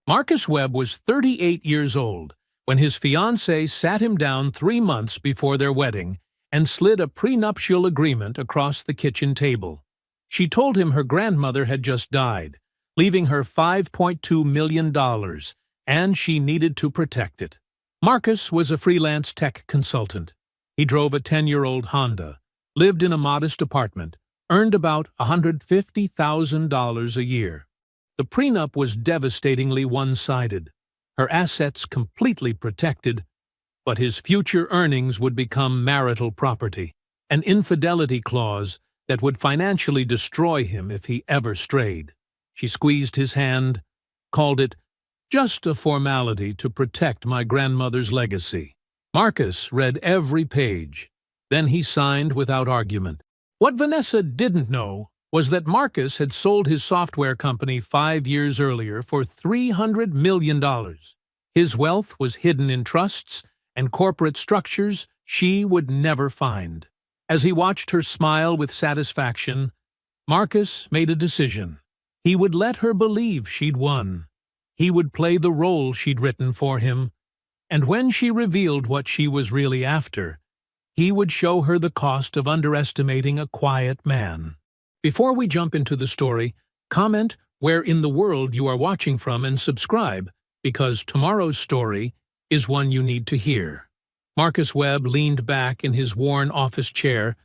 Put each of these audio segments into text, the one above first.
Marcus Webb was 38 years old when his fiancée sat him down 3 months before their wedding and slid a prenuptial agreement across the kitchen table. She told him her grandmother had just died, leaving her $5.2 million, and she needed to protect it. Marcus was a freelance tech consultant. He drove a 10-year-old Honda, lived in a modest apartment, earned about $150,000 a year. The prenup was devastatingly one-sided, her assets completely protected, but his future earnings would become marital property, an infidelity clause that would financially destroy him if he ever strayed. She squeezed his hand, called it just a formality to protect my grandmother's legacy. Marcus read every page. Then he signed without argument. What Vanessa didn't know was that Marcus had sold his software company 5 years earlier for $300 million. His wealth was hidden in trusts and corporate structures she would never find. As he watched her smile with satisfaction, Marcus made a decision. He would let her believe she'd won. He would play the role she'd written for him, and when she revealed what she was really after, he would show her the cost of underestimating a quiet man. Before we jump into the story, comment where in the world you are watching from and subscribe, because tomorrow's story is one you need to hear. Marcus Webb leaned back in his worn office chair,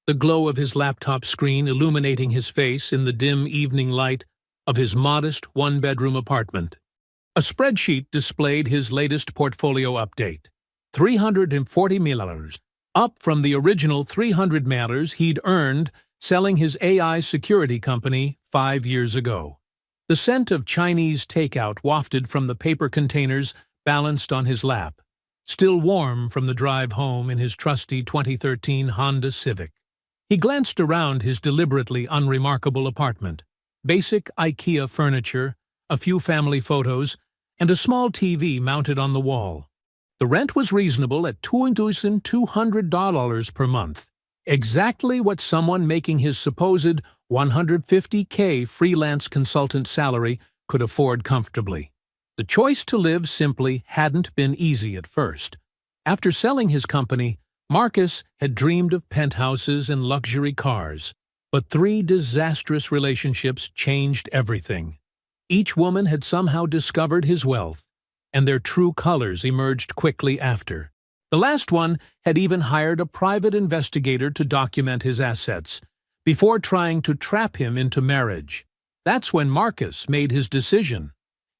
the glow of his laptop screen illuminating his face in the dim evening light of his modest one-bedroom apartment. A spreadsheet displayed his latest portfolio update, $340 million, up from the original $300 million he'd earned selling his AI security company 5 years ago. The scent of Chinese takeout wafted from the paper containers balanced on his lap, still warm from the drive home in his trusty 2013 Honda Civic. He glanced around his deliberately unremarkable apartment. Basic IKEA furniture, a few family photos, and a small TV mounted on the wall. The rent was reasonable at $2,200 per month, exactly what someone making his supposed $150K freelance consultant salary could afford comfortably. The choice to live simply hadn't been easy at first. After selling his company, Marcus had dreamed of penthouses and luxury cars. But 3 disastrous relationships changed everything. Each woman had somehow discovered his wealth, and their true colors emerged quickly after. The last one had even hired a private investigator to document his assets, before trying to trap him into marriage. That's when Marcus made his decision.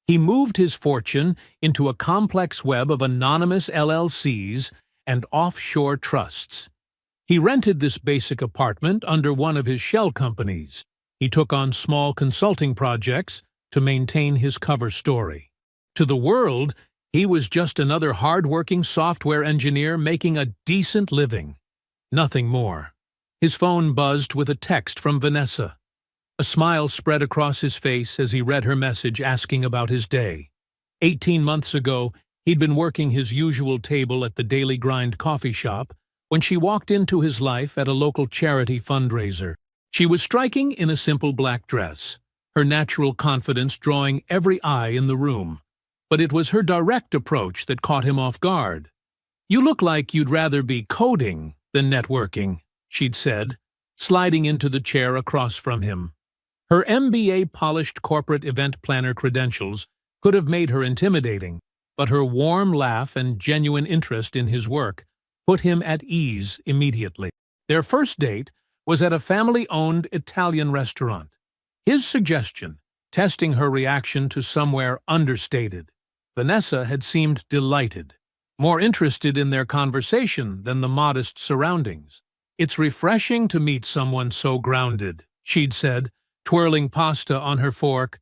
He moved his fortune into a complex web of anonymous LLCs and offshore trusts. He rented this basic apartment under one of his shell companies. He took on small consulting projects to maintain his cover story. To the world, he was just another hard-working software engineer making a decent living. Nothing more. His phone buzzed with a text from Vanessa. A smile spread across his face as he read her message asking about his day. 18 months ago, he'd been working his usual table at the Daily Grind coffee shop when she walked into his life at a local charity fundraiser. She was striking in a simple black dress, her natural confidence drawing every eye in the room. But it was her direct approach that caught him off guard. "You look like you'd rather be coding than networking," she'd said, sliding into the chair across from him. Her MBA-polished corporate event planner credentials could have made her intimidating, but her warm laugh and genuine interest in his work put him at ease immediately. Their first date was at a family-owned Italian restaurant. His suggestion, testing her reaction to somewhere understated. Vanessa had seemed delighted, more interested in their conversation than the modest surroundings. "It's refreshing to meet someone so grounded," she'd said, twirling pasta on her fork.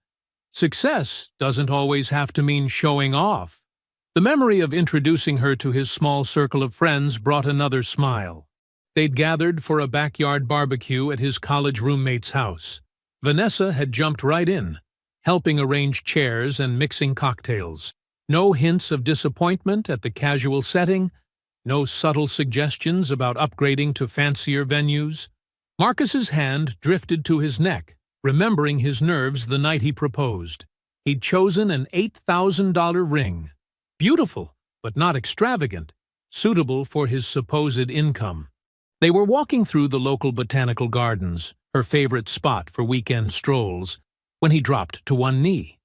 "Success doesn't always have to mean showing off." The memory of introducing her to his small circle of friends brought another smile. They'd gathered for a backyard barbecue at his college roommate's house. Vanessa had jumped right in, helping arrange chairs and mixing cocktails. No hints of disappointment at the casual setting, no subtle suggestions about upgrading to fancier venues. Marcus's hand drifted to his neck, remembering his nerves the night he proposed. He'd chosen an $8,000 ring. Beautiful, but not extravagant, suitable for his supposed income. They were walking through the local botanical gardens, her favorite spot for weekend strolls, when he dropped to one knee.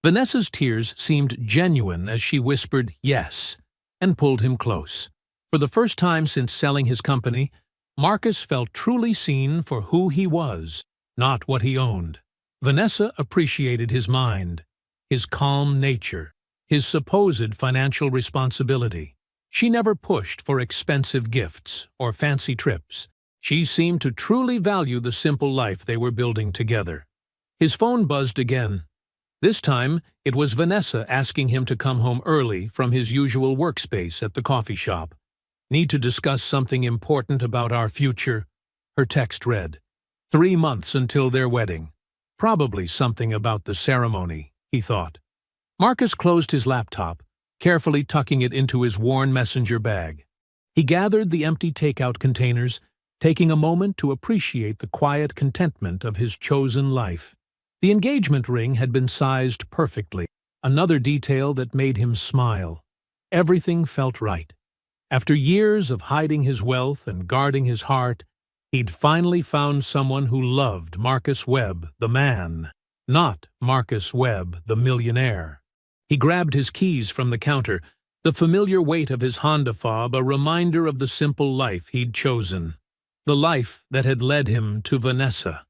Vanessa's tears seemed genuine as she whispered yes and pulled him close. For the first time since selling his company, Marcus felt truly seen for who he was, not what he owned. Vanessa appreciated his mind, his calm nature, his supposed financial responsibility. She never pushed for expensive gifts or fancy trips. She seemed to truly value the simple life they were building together. His phone buzzed again. This time, it was Vanessa asking him to come home early from his usual workspace at the coffee shop. "Need to discuss something important about our future," her text read. 3 months until their wedding. Probably something about the ceremony, he thought. Marcus closed his laptop, carefully tucking it into his worn messenger bag. He gathered the empty takeout containers, taking a moment to appreciate the quiet contentment of his chosen life. The engagement ring had been sized perfectly, another detail that made him smile. Everything felt right. After years of hiding his wealth and guarding his heart, he'd finally found someone who loved Marcus Webb, the man, not Marcus Webb, the millionaire. He grabbed his keys from the counter, the familiar weight of his Honda fob a reminder of the simple life he'd chosen, the life that had led him to Vanessa.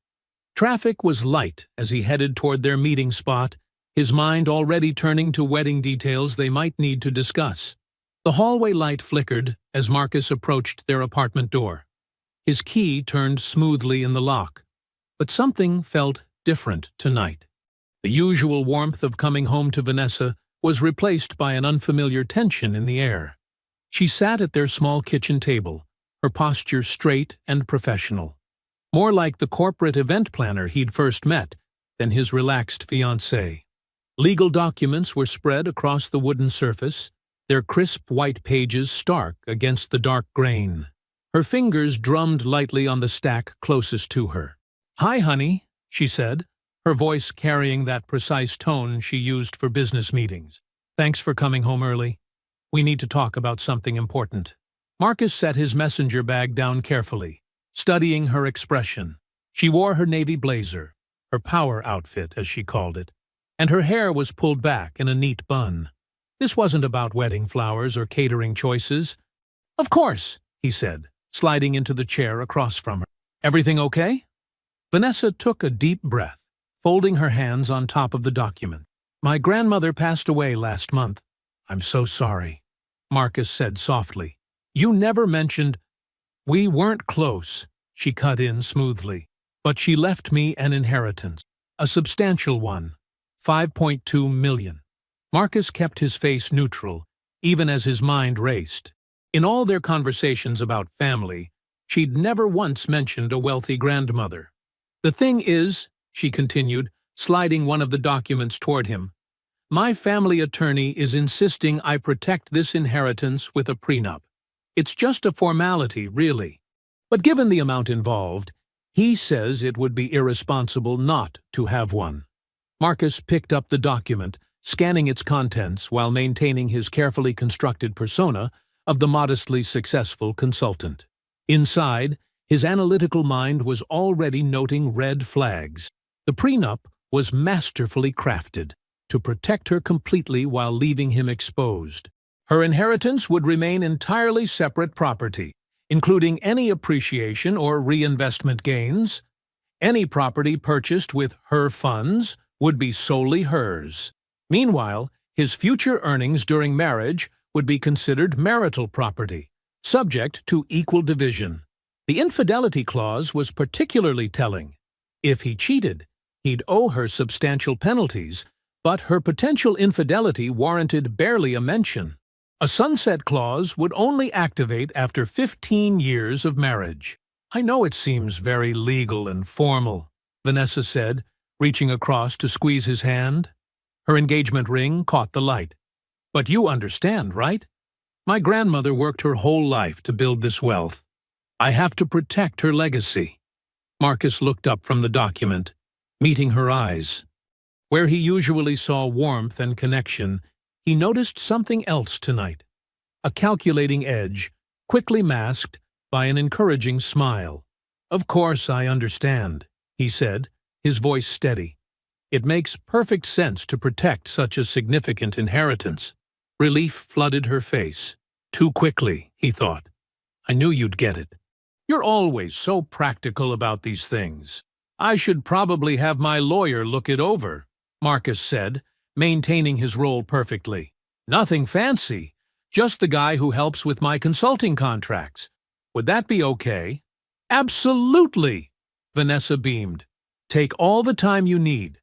Traffic was light as he headed toward their meeting spot, his mind already turning to wedding details they might need to discuss. The hallway light flickered as Marcus approached their apartment door. His key turned smoothly in the lock, but something felt different tonight. The usual warmth of coming home to Vanessa was replaced by an unfamiliar tension in the air. She sat at their small kitchen table, her posture straight and professional. More like the corporate event planner he'd first met than his relaxed fiancée. Legal documents were spread across the wooden surface, their crisp white pages stark against the dark grain. Her fingers drummed lightly on the stack closest to her. "Hi, honey," she said, her voice carrying that precise tone she used for business meetings. "Thanks for coming home early. We need to talk about something important." Marcus set his messenger bag down carefully, studying her expression. She wore her navy blazer, her power outfit, as she called it, and her hair was pulled back in a neat bun. This wasn't about wedding flowers or catering choices. "Of course," he said, sliding into the chair across from her. "Everything okay?" Vanessa took a deep breath, folding her hands on top of the document. "My grandmother passed away last month. I'm so sorry," Marcus said softly. "You never mentioned—" "We weren't close," she cut in smoothly, "but she left me an inheritance, a substantial one, $5.2 million. Marcus kept his face neutral, even as his mind raced. In all their conversations about family, she'd never once mentioned a wealthy grandmother. "The thing is," she continued, sliding one of the documents toward him, "my family attorney is insisting I protect this inheritance with a prenup. It's just a formality, really. But given the amount involved, he says it would be irresponsible not to have one." Marcus picked up the document, scanning its contents while maintaining his carefully constructed persona of the modestly successful consultant. Inside, his analytical mind was already noting red flags. The prenup was masterfully crafted to protect her completely while leaving him exposed. Her inheritance would remain entirely separate property, including any appreciation or reinvestment gains. Any property purchased with her funds would be solely hers. Meanwhile, his future earnings during marriage would be considered marital property, subject to equal division. The infidelity clause was particularly telling. If he cheated, he'd owe her substantial penalties, but her potential infidelity warranted barely a mention. A sunset clause would only activate after 15 years of marriage. "I know it seems very legal and formal," Vanessa said, reaching across to squeeze his hand. Her engagement ring caught the light. "But you understand, right? My grandmother worked her whole life to build this wealth. I have to protect her legacy." Marcus looked up from the document, meeting her eyes. Where he usually saw warmth and connection, he noticed something else tonight. A calculating edge, quickly masked by an encouraging smile. "Of course I understand," he said, his voice steady. "It makes perfect sense to protect such a significant inheritance." Relief flooded her face. Too quickly, he thought. "I knew you'd get it." "You're always so practical about these things. I should probably have my lawyer look it over," Marcus said, maintaining his role perfectly. "Nothing fancy, just the guy who helps with my consulting contracts. Would that be okay?" "Absolutely," Vanessa beamed. "Take all the time you need."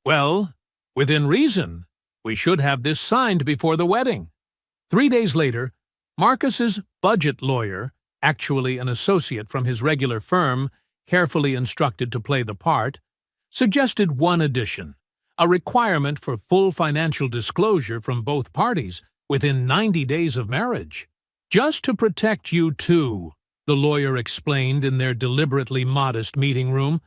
"Well, within reason. We should have this signed before the wedding." 3 days later, Marcus's budget lawyer, actually an associate from his regular firm, carefully instructed to play the part, suggested one addition: a requirement for full financial disclosure from both parties within 90 days of marriage. "Just to protect you two," the lawyer explained in their deliberately modest meeting room.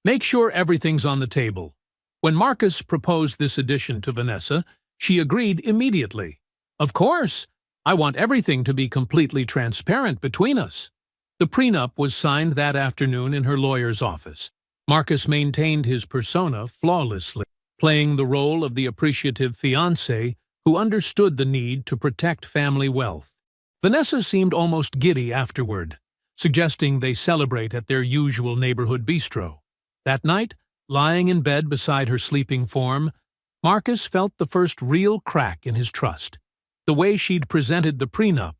"Make sure everything's on the table." When Marcus proposed this addition to Vanessa, she agreed immediately. "Of course, I want everything to be completely transparent between us." The prenup was signed that afternoon in her lawyer's office. Marcus maintained his persona flawlessly, playing the role of the appreciative fiancé who understood the need to protect family wealth. Vanessa seemed almost giddy afterward, suggesting they celebrate at their usual neighborhood bistro. That night, lying in bed beside her sleeping form, Marcus felt the first real crack in his trust. The way she'd presented the prenup,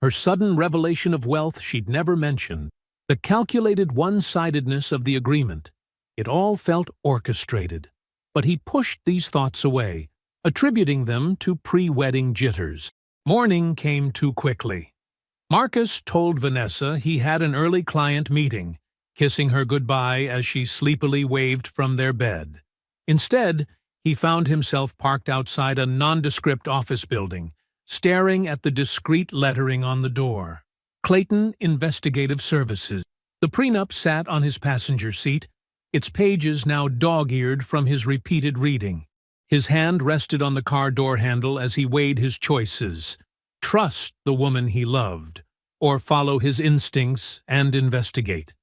her sudden revelation of wealth she'd never mentioned, the calculated one-sidedness of the agreement, it all felt orchestrated. But he pushed these thoughts away, attributing them to pre-wedding jitters. Morning came too quickly. Marcus told Vanessa he had an early client meeting, kissing her goodbye as she sleepily waved from their bed. Instead, he found himself parked outside a nondescript office building, staring at the discreet lettering on the door. Clayton Investigative Services. The prenup sat on his passenger seat, its pages now dog-eared from his repeated reading. His hand rested on the car door handle as he weighed his choices: trust the woman he loved, or follow his instincts and investigate.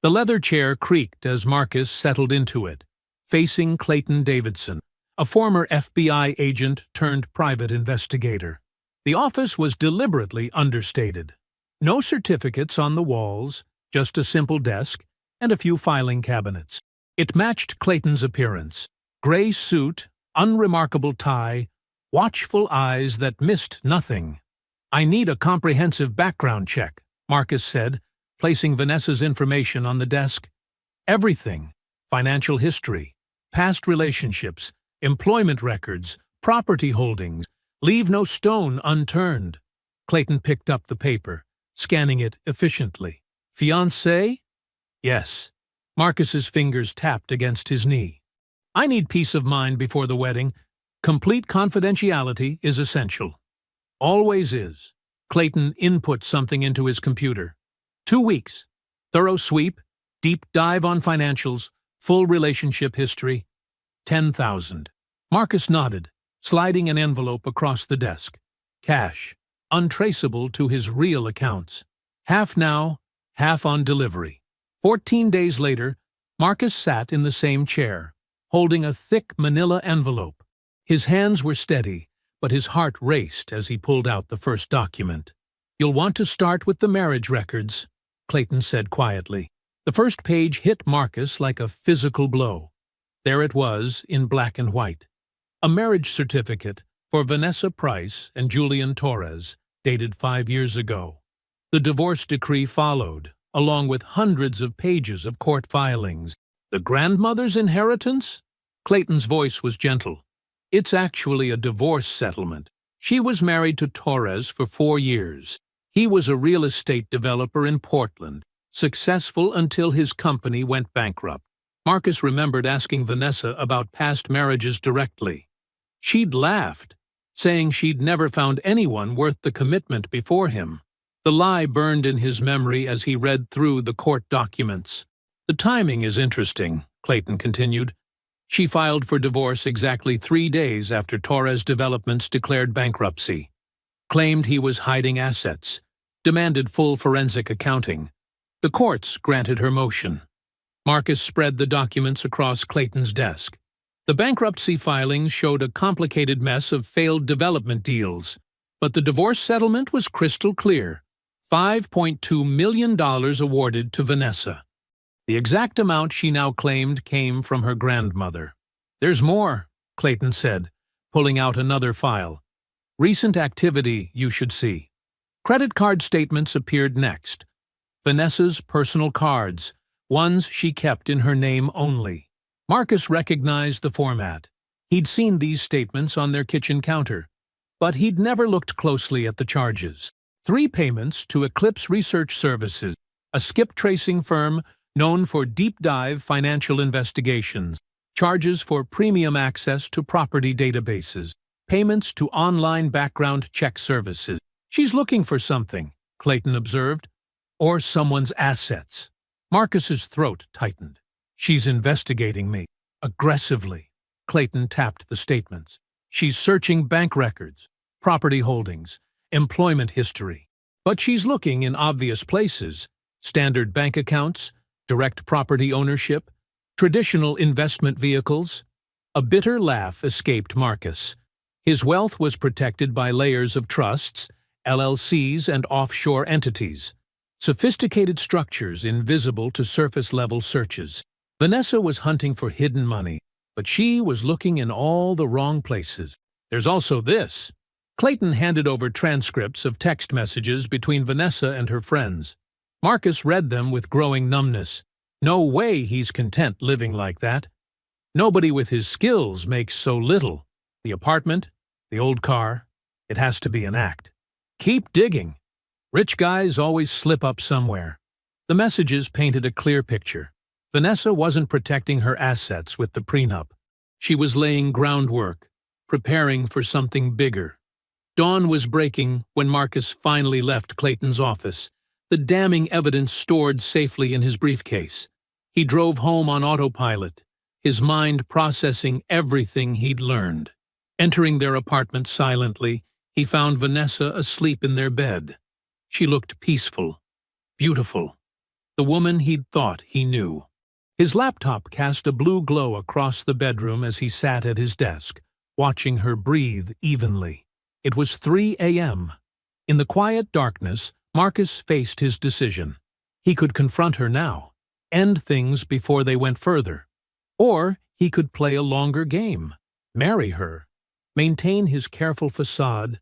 The leather chair creaked as Marcus settled into it, facing Clayton Davidson, a former FBI agent turned private investigator. The office was deliberately understated. No certificates on the walls, just a simple desk and a few filing cabinets. It matched Clayton's appearance: gray suit, unremarkable tie, watchful eyes that missed nothing. "I need a comprehensive background check," Marcus said, placing Vanessa's information on the desk. "Everything: financial history, past relationships, employment records, property holdings. Leave no stone unturned." Clayton picked up the paper, scanning it efficiently. "Fiancé?" "Yes." Marcus's fingers tapped against his knee. "I need peace of mind before the wedding. Complete confidentiality is essential." "Always is." Clayton input something into his computer. 2 weeks. Thorough sweep, deep dive on financials, full relationship history. 10,000. Marcus nodded, sliding an envelope across the desk. Cash, untraceable to his real accounts. Half now, half on delivery. 14 days later, Marcus sat in the same chair, holding a thick manila envelope. His hands were steady, but his heart raced as he pulled out the first document. "You'll want to start with the marriage records," Clayton said quietly. The first page hit Marcus like a physical blow. There it was, in black and white. A marriage certificate for Vanessa Price and Julian Torres, dated 5 years ago. The divorce decree followed, along with hundreds of pages of court filings. "The grandmother's inheritance?" Clayton's voice was gentle. "It's actually a divorce settlement. She was married to Torres for 4 years. He was a real estate developer in Portland, successful until his company went bankrupt." Marcus remembered asking Vanessa about past marriages directly. She'd laughed, saying she'd never found anyone worth the commitment before him. The lie burned in his memory as he read through the court documents. "The timing is interesting," Clayton continued. She filed for divorce exactly 3 days after Torres Developments declared bankruptcy, claimed he was hiding assets, demanded full forensic accounting. The courts granted her motion. Marcus spread the documents across Clayton's desk. The bankruptcy filings showed a complicated mess of failed development deals, but the divorce settlement was crystal clear: $5.2 million awarded to Vanessa. The exact amount she now claimed came from her grandmother. "There's more," Clayton said, pulling out another file. "Recent activity you should see." Credit card statements appeared next. Vanessa's personal cards, ones she kept in her name only. Marcus recognized the format. He'd seen these statements on their kitchen counter, but he'd never looked closely at the charges. 3 payments to Eclipse Research Services, a skip tracing firm known for deep-dive financial investigations. Charges for premium access to property databases. Payments to online background check services. "She's looking for something," Clayton observed. "Or someone's assets." Marcus's throat tightened. "She's investigating me. Aggressively." Clayton tapped the statements. "She's searching bank records, property holdings, employment history. But she's looking in obvious places: standard bank accounts, direct property ownership, traditional investment vehicles." A bitter laugh escaped Marcus. His wealth was protected by layers of trusts, LLCs, and offshore entities. Sophisticated structures invisible to surface-level searches. Vanessa was hunting for hidden money, but she was looking in all the wrong places. "There's also this." Clayton handed over transcripts of text messages between Vanessa and her friends. Marcus read them with growing numbness. No way he's content living like that. Nobody with his skills makes so little. The apartment, the old car, it has to be an act. Keep digging. Rich guys always slip up somewhere. The messages painted a clear picture. Vanessa wasn't protecting her assets with the prenup. She was laying groundwork, preparing for something bigger. Dawn was breaking when Marcus finally left Clayton's office, the damning evidence stored safely in his briefcase. He drove home on autopilot, his mind processing everything he'd learned. Entering their apartment silently, he found Vanessa asleep in their bed. She looked peaceful, beautiful, the woman he'd thought he knew. His laptop cast a blue glow across the bedroom as he sat at his desk, watching her breathe evenly. It was 3 a.m. In the quiet darkness, Marcus faced his decision. He could confront her now, end things before they went further. Or he could play a longer game, marry her, maintain his careful facade,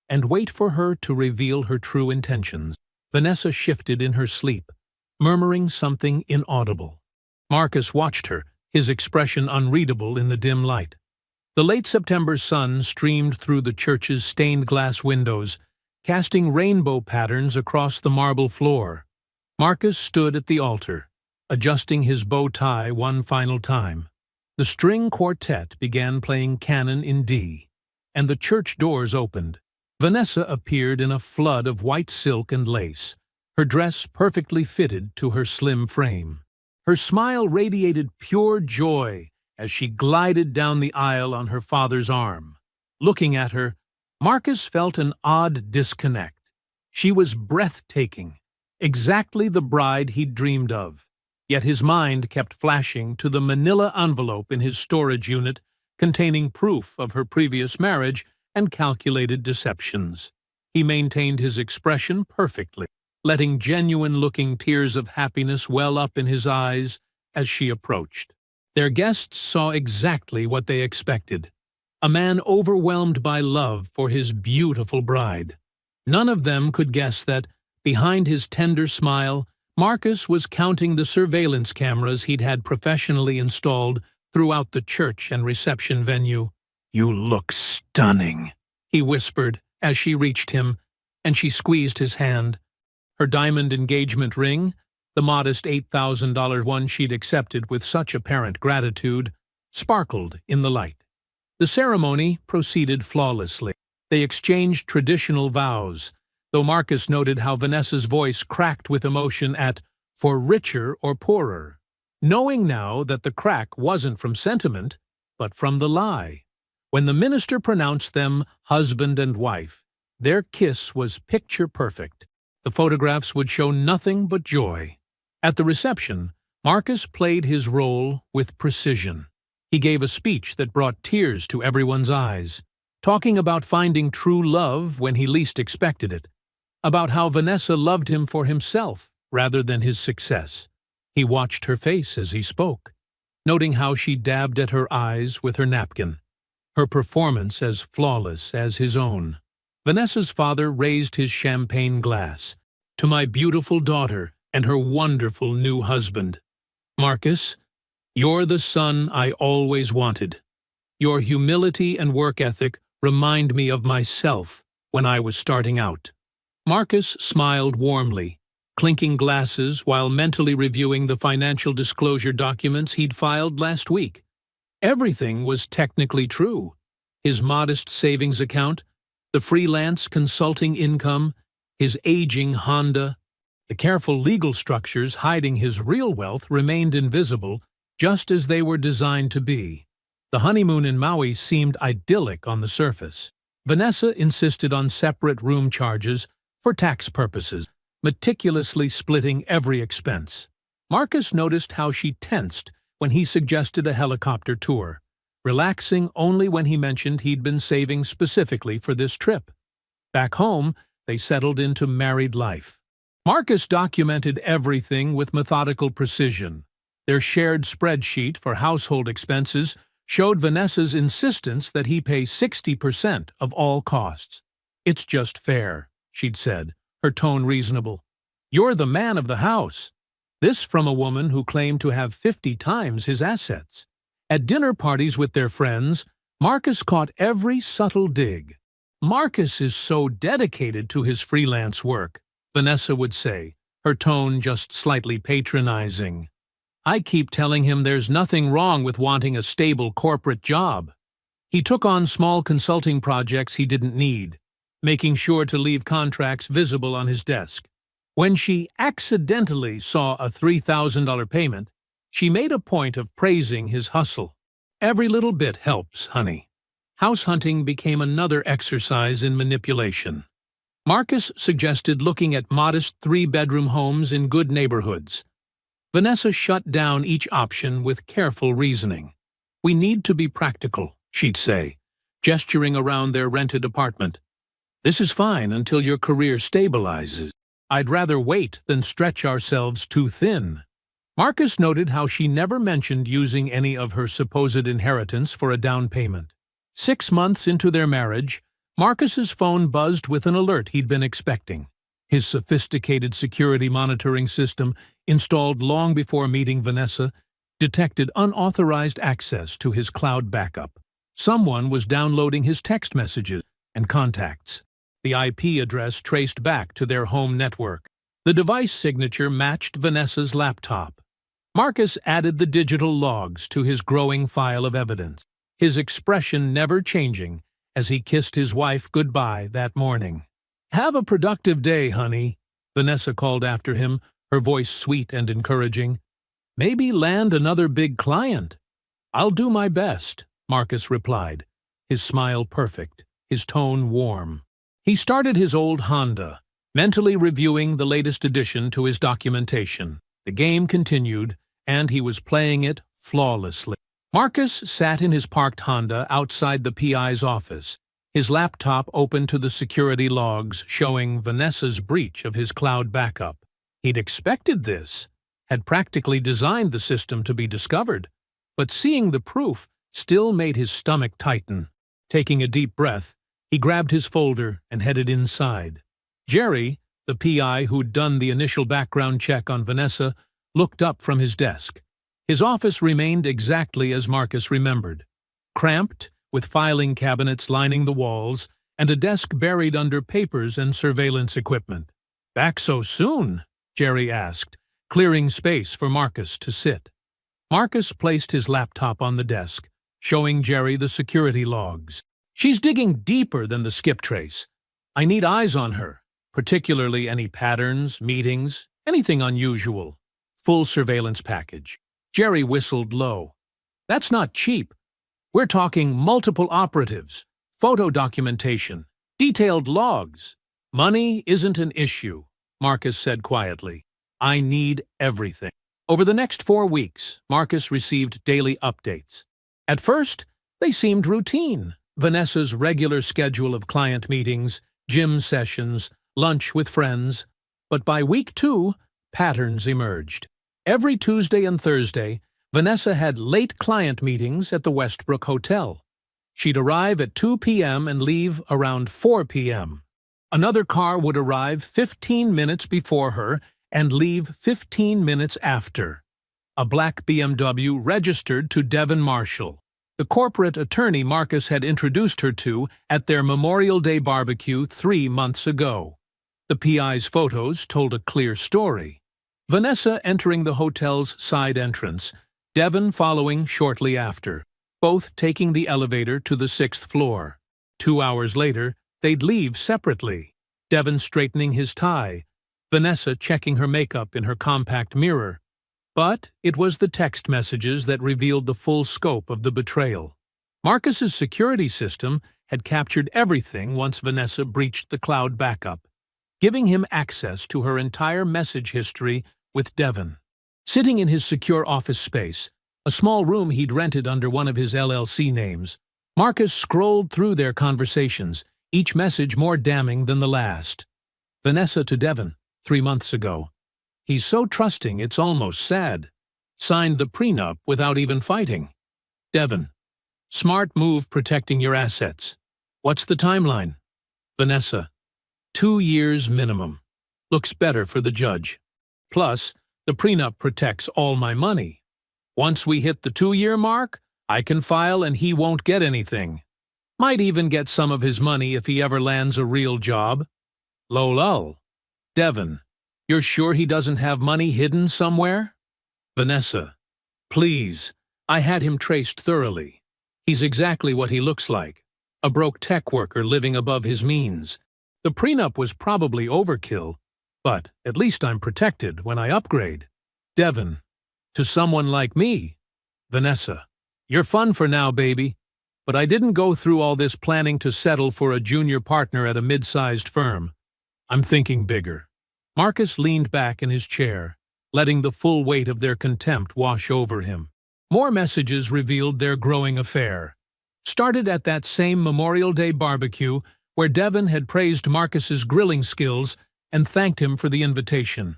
and wait for her to reveal her true intentions. Vanessa shifted in her sleep, murmuring something inaudible. Marcus watched her, his expression unreadable in the dim light. The late September sun streamed through the church's stained-glass windows, casting rainbow patterns across the marble floor. Marcus stood at the altar, adjusting his bow tie one final time. The string quartet began playing Canon in D, and the church doors opened. Vanessa appeared in a flood of white silk and lace, her dress perfectly fitted to her slim frame. Her smile radiated pure joy as she glided down the aisle on her father's arm. Looking at her, Marcus felt an odd disconnect. She was breathtaking, exactly the bride he'd dreamed of. Yet his mind kept flashing to the manila envelope in his storage unit containing proof of her previous marriage and calculated deceptions. He maintained his expression perfectly, letting genuine-looking tears of happiness well up in his eyes as she approached. Their guests saw exactly what they expected: a man overwhelmed by love for his beautiful bride. None of them could guess that, behind his tender smile, Marcus was counting the surveillance cameras he'd had professionally installed throughout the church and reception venue. "You look stunning," he whispered as she reached him, and she squeezed his hand. Her diamond engagement ring, the modest $8,000 one she'd accepted with such apparent gratitude, sparkled in the light. The ceremony proceeded flawlessly. They exchanged traditional vows, though Marcus noted how Vanessa's voice cracked with emotion at "for richer or poorer." knowing now that the crack wasn't from sentiment, but from the lie. When the minister pronounced them husband and wife, their kiss was picture perfect. The photographs would show nothing but joy. At the reception, Marcus played his role with precision. He gave a speech that brought tears to everyone's eyes, talking about finding true love when he least expected it, about how Vanessa loved him for himself rather than his success. He watched her face as he spoke, noting how she dabbed at her eyes with her napkin, her performance as flawless as his own. Vanessa's father raised his champagne glass. "To my beautiful daughter and her wonderful new husband. Marcus, you're the son I always wanted. Your humility and work ethic remind me of myself when I was starting out." Marcus smiled warmly, clinking glasses while mentally reviewing the financial disclosure documents he'd filed last week. Everything was technically true. His modest savings account, the freelance consulting income, his aging Honda. The careful legal structures hiding his real wealth remained invisible, just as they were designed to be. The honeymoon in Maui seemed idyllic on the surface. Vanessa insisted on separate room charges for tax purposes, meticulously splitting every expense. Marcus noticed how she tensed when he suggested a helicopter tour, relaxing only when he mentioned he'd been saving specifically for this trip. Back home, they settled into married life. Marcus documented everything with methodical precision. Their shared spreadsheet for household expenses showed Vanessa's insistence that he pay 60% of all costs. "It's just fair," she'd said, her tone reasonable. "You're the man of the house." This from a woman who claimed to have 50 times his assets. At dinner parties with their friends, Marcus caught every subtle dig. "Marcus is so dedicated to his freelance work," Vanessa would say, her tone just slightly patronizing. "I keep telling him there's nothing wrong with wanting a stable corporate job." He took on small consulting projects he didn't need, making sure to leave contracts visible on his desk. When she accidentally saw a $3,000 payment, she made a point of praising his hustle. "Every little bit helps, honey." House hunting became another exercise in manipulation. Marcus suggested looking at modest 3-bedroom homes in good neighborhoods. Vanessa shut down each option with careful reasoning. "We need to be practical," she'd say, gesturing around their rented apartment. "This is fine until your career stabilizes. I'd rather wait than stretch ourselves too thin." Marcus noted how she never mentioned using any of her supposed inheritance for a down payment. 6 months into their marriage, Marcus's phone buzzed with an alert he'd been expecting. His sophisticated security monitoring system, installed long before meeting Vanessa, detected unauthorized access to his cloud backup. Someone was downloading his text messages and contacts. The IP address traced back to their home network. The device signature matched Vanessa's laptop. Marcus added the digital logs to his growing file of evidence, his expression never changing as he kissed his wife goodbye that morning. "Have a productive day, honey," Vanessa called after him, her voice sweet and encouraging. "Maybe land another big client." "I'll do my best," Marcus replied, his smile perfect, his tone warm. He started his old Honda, mentally reviewing the latest addition to his documentation. The game continued, and he was playing it flawlessly. Marcus sat in his parked Honda outside the PI's office, his laptop open to the security logs showing Vanessa's breach of his cloud backup. He'd expected this, had practically designed the system to be discovered, but seeing the proof still made his stomach tighten. Taking a deep breath, he grabbed his folder and headed inside. Jerry, the PI who'd done the initial background check on Vanessa, looked up from his desk. His office remained exactly as Marcus remembered, cramped, with filing cabinets lining the walls and a desk buried under papers and surveillance equipment. "Back so soon?" Jerry asked, clearing space for Marcus to sit. Marcus placed his laptop on the desk, showing Jerry the security logs. "She's digging deeper than the skip trace. I need eyes on her, particularly any patterns, meetings, anything unusual. Full surveillance package." Jerry whistled low. That's not cheap. We're talking multiple operatives, photo documentation, detailed logs. Money isn't an issue, Marcus said quietly. I need everything. Over the next 4 weeks, Marcus received daily updates. At first, they seemed routine. Vanessa's regular schedule of client meetings, gym sessions, lunch with friends. But by week 2, patterns emerged. Every Tuesday and Thursday, Vanessa had late client meetings at the Westbrook Hotel. She'd arrive at 2 p.m. and leave around 4 p.m. Another car would arrive 15 minutes before her and leave 15 minutes after. A black BMW registered to Devon Marshall, the corporate attorney Marcus had introduced her to at their Memorial Day barbecue 3 months ago. The PI's photos told a clear story. Vanessa entering the hotel's side entrance, Devon following shortly after, both taking the elevator to the 6th floor. 2 hours later, they'd leave separately, Devon straightening his tie, Vanessa checking her makeup in her compact mirror. But it was the text messages that revealed the full scope of the betrayal. Marcus's security system had captured everything once Vanessa breached the cloud backup, giving him access to her entire message history with Devon. Sitting in his secure office space, a small room he'd rented under one of his LLC names, Marcus scrolled through their conversations, each message more damning than the last. Vanessa to Devon, 3 months ago. He's so trusting it's almost sad. Signed the prenup without even fighting. Devon. Smart move protecting your assets. What's the timeline? Vanessa. 2 years minimum. Looks better for the judge. Plus, the prenup protects all my money. Once we hit the 2-year mark, I can file and he won't get anything. Might even get some of his money if he ever lands a real job. Lol. Devon. You're sure he doesn't have money hidden somewhere? Vanessa. Please, I had him traced thoroughly. He's exactly what he looks like. A broke tech worker living above his means. The prenup was probably overkill, but at least I'm protected when I upgrade. Devon. To someone like me. Vanessa. You're fun for now, baby. But I didn't go through all this planning to settle for a junior partner at a mid-sized firm. I'm thinking bigger. Marcus leaned back in his chair, letting the full weight of their contempt wash over him. More messages revealed their growing affair. Started at that same Memorial Day barbecue where Devon had praised Marcus's grilling skills and thanked him for the invitation.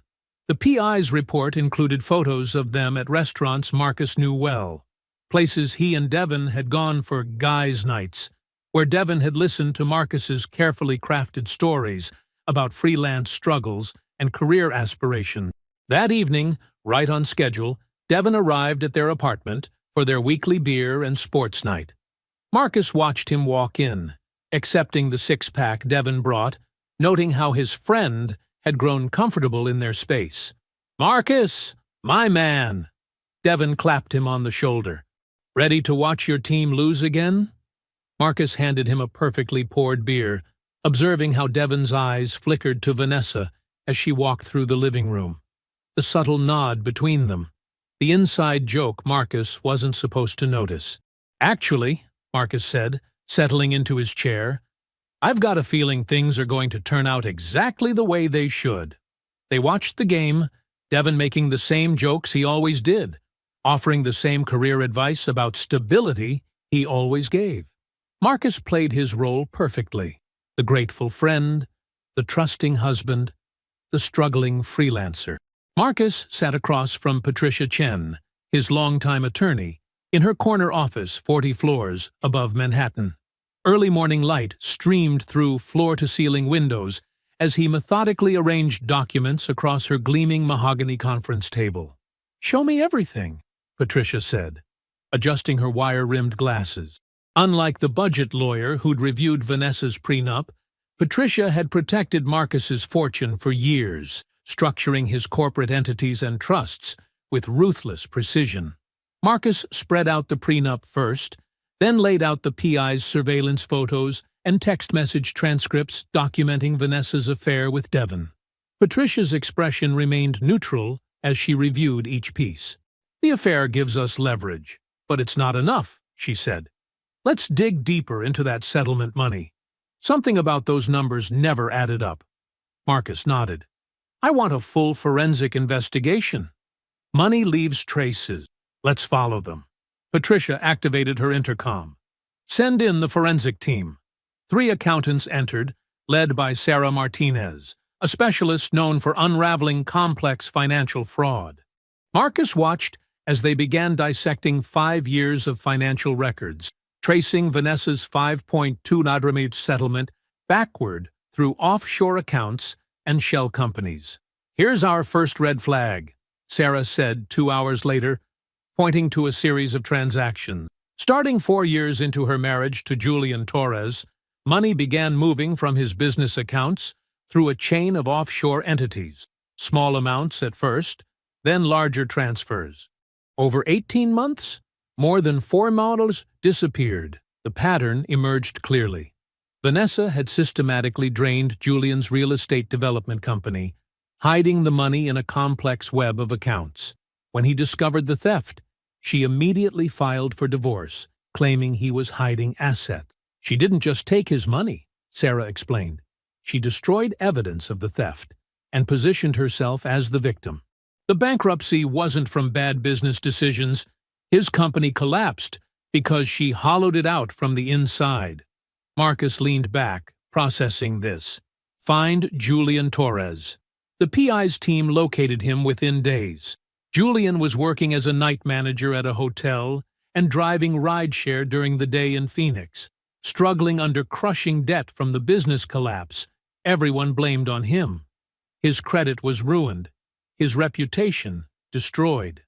The PI's report included photos of them at restaurants Marcus knew well, places he and Devon had gone for guys' nights, where Devon had listened to Marcus's carefully crafted stories about freelance struggles and career aspirations. That evening, right on schedule, Devon arrived at their apartment for their weekly beer and sports night. Marcus watched him walk in, accepting the 6-pack Devon brought, noting how his friend had grown comfortable in their space. Marcus, my man! Devon clapped him on the shoulder. Ready to watch your team lose again? Marcus handed him a perfectly poured beer, observing how Devon's eyes flickered to Vanessa as she walked through the living room. The subtle nod between them. The inside joke Marcus wasn't supposed to notice. Actually, Marcus said, settling into his chair, I've got a feeling things are going to turn out exactly the way they should. They watched the game, Devon making the same jokes he always did, offering the same career advice about stability he always gave. Marcus played his role perfectly. The grateful friend, the trusting husband, the struggling freelancer. Marcus sat across from Patricia Chen, his longtime attorney, in her corner office 40 floors above Manhattan. Early morning light streamed through floor-to-ceiling windows as he methodically arranged documents across her gleaming mahogany conference table. "Show me everything," Patricia said, adjusting her wire-rimmed glasses. Unlike the budget lawyer who'd reviewed Vanessa's prenup, Patricia had protected Marcus's fortune for years, structuring his corporate entities and trusts with ruthless precision. Marcus spread out the prenup first, then laid out the PI's surveillance photos and text message transcripts documenting Vanessa's affair with Devon. Patricia's expression remained neutral as she reviewed each piece. The affair gives us leverage, but it's not enough, she said. Let's dig deeper into that settlement money. Something about those numbers never added up. Marcus nodded. I want a full forensic investigation. Money leaves traces. Let's follow them. Patricia activated her intercom. Send in the forensic team. 3 accountants entered, led by Sarah Martinez, a specialist known for unraveling complex financial fraud. Marcus watched as they began dissecting 5 years of financial records, tracing Vanessa's $5.2 million settlement backward through offshore accounts and shell companies. Here's our first red flag, Sarah said 2 hours later, pointing to a series of transactions. Starting 4 years into her marriage to Julian Torres, money began moving from his business accounts through a chain of offshore entities, small amounts at first, then larger transfers. Over 18 months, more than 4 models disappeared. The pattern emerged clearly. Vanessa had systematically drained Julian's real estate development company, hiding the money in a complex web of accounts. When he discovered the theft, she immediately filed for divorce, claiming he was hiding assets. She didn't just take his money, Sarah explained. She destroyed evidence of the theft and positioned herself as the victim. The bankruptcy wasn't from bad business decisions. His company collapsed because she hollowed it out from the inside. Marcus leaned back, processing this. Find Julian Torres. The PI's team located him within days. Julian was working as a night manager at a hotel and driving rideshare during the day in Phoenix. Struggling under crushing debt from the business collapse, everyone blamed on him. His credit was ruined, his reputation destroyed.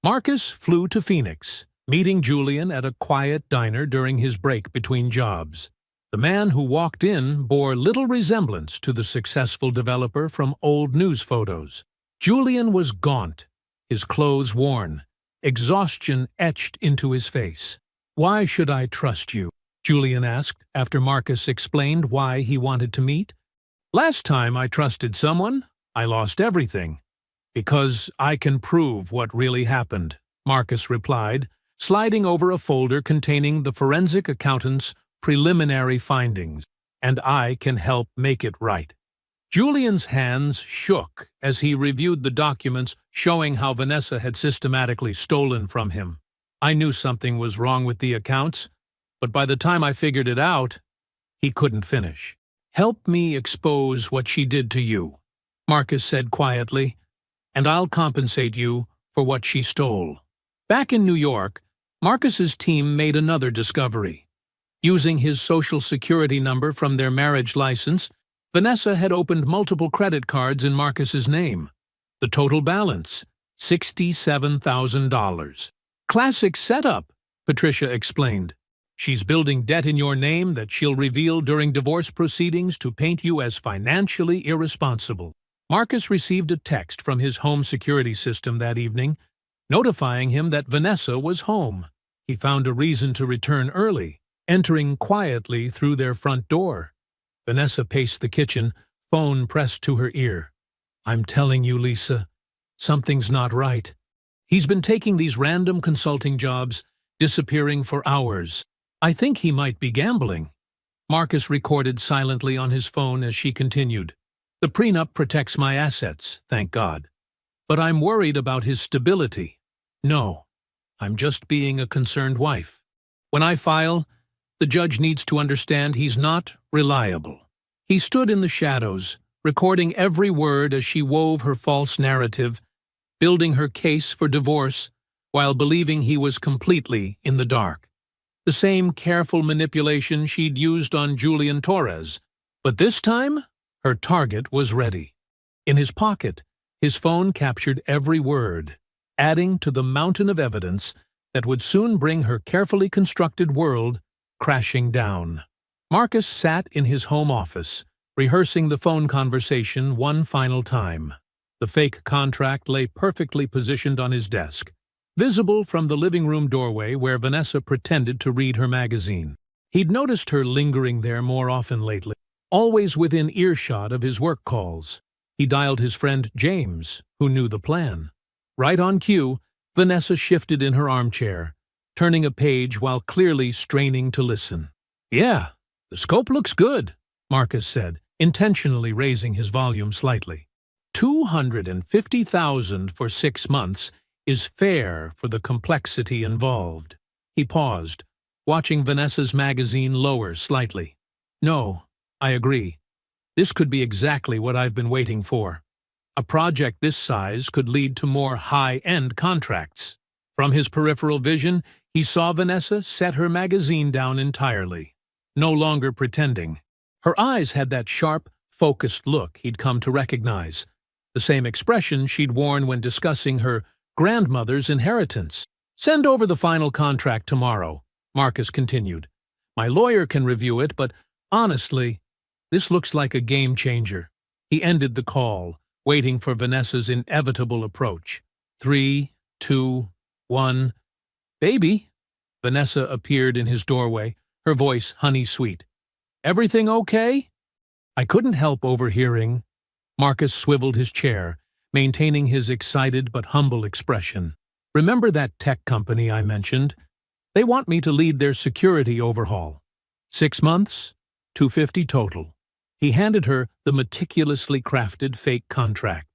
Marcus flew to Phoenix, meeting Julian at a quiet diner during his break between jobs. The man who walked in bore little resemblance to the successful developer from old news photos. Julian was gaunt, his clothes worn, exhaustion etched into his face. Why should I trust you? Julian asked after Marcus explained why he wanted to meet. Last time I trusted someone, I lost everything. Because I can prove what really happened, Marcus replied, sliding over a folder containing the forensic accountant's preliminary findings, and I can help make it right. Julian's hands shook as he reviewed the documents showing how Vanessa had systematically stolen from him. I knew something was wrong with the accounts, but by the time I figured it out, he couldn't finish. Help me expose what she did to you, Marcus said quietly, and I'll compensate you for what she stole. Back in New York, Marcus's team made another discovery. Using his social security number from their marriage license, Vanessa had opened multiple credit cards in Marcus's name. The total balance, $67,000. Classic setup, Patricia explained. She's building debt in your name that she'll reveal during divorce proceedings to paint you as financially irresponsible. Marcus received a text from his home security system that evening, notifying him that Vanessa was home. He found a reason to return early, entering quietly through their front door. Vanessa paced the kitchen, phone pressed to her ear. I'm telling you, Lisa, something's not right. He's been taking these random consulting jobs, disappearing for hours. I think he might be gambling. Marcus recorded silently on his phone as she continued. The prenup protects my assets, thank God. But I'm worried about his stability. No, I'm just being a concerned wife. When I file, the judge needs to understand he's not reliable. He stood in the shadows, recording every word as she wove her false narrative, building her case for divorce while believing he was completely in the dark. The same careful manipulation she'd used on Julian Torres, but this time, her target was ready. In his pocket, his phone captured every word, adding to the mountain of evidence that would soon bring her carefully constructed world crashing down. Marcus sat in his home office, rehearsing the phone conversation one final time. The fake contract lay perfectly positioned on his desk, visible from the living room doorway where Vanessa pretended to read her magazine. He'd noticed her lingering there more often lately, always within earshot of his work calls. He dialed his friend James, who knew the plan. Right on cue, Vanessa shifted in her armchair, turning a page while clearly straining to listen. "Yeah, the scope looks good," Marcus said, intentionally raising his volume slightly. 250,000 for 6 months is fair for the complexity involved. He paused, watching Vanessa's magazine lower slightly. "No, I agree. This could be exactly what I've been waiting for. A project this size could lead to more high-end contracts." From his peripheral vision, he saw Vanessa set her magazine down entirely, no longer pretending. Her eyes had that sharp, focused look he'd come to recognize, the same expression she'd worn when discussing her grandmother's inheritance. "Send over the final contract tomorrow," Marcus continued. "My lawyer can review it, but honestly, this looks like a game changer." He ended the call, waiting for Vanessa's inevitable approach. 3, 2, 1. "Baby?" Vanessa appeared in his doorway, her voice honey-sweet. "Everything okay?" I couldn't help overhearing. Marcus swiveled his chair, maintaining his excited but humble expression. "Remember that tech company I mentioned? They want me to lead their security overhaul. 6 months, 250 total." He handed her the meticulously crafted fake contract.